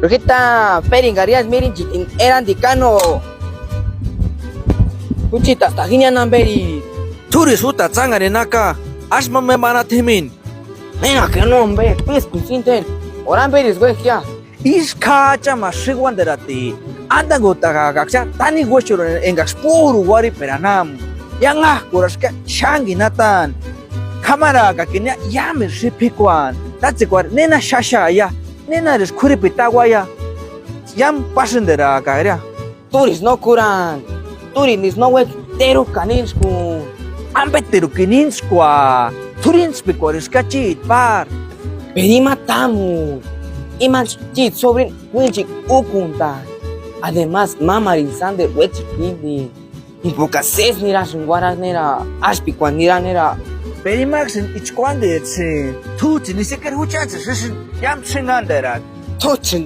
Rojita, Peringarías, mirin, eran dicano. Puchita, hasta guiña namberi. Turi suta tsangare naka. Ashma me manatimin. Venga, que no, hombre, pues, consciente. Oran beris, güey, ya. Iska chama shigwanderati. Andango tagagaksha tani gwechuro engax puru wari peranam. Yanga kuraska shangi natan. Kamara gakinya yamir shipikwan. Tatsikwar nena shasha ya. Nena res kuripitagwa ya. Yam pasendera kagria. Turis no curan. Turis no güey, teru caninsku. Ambeteru kininskwa. Turinspikwaris kachit par. Pedima tamu. Iman chit sobre wilchik ukunta. Además, mama Rizander wechik pidi. Impocases nira shunguaras nera. Ashpikwan nira nera. Perimax en ichkwande etsi. Tuti ni siquiera huchanse. Yam chingandera. Tochin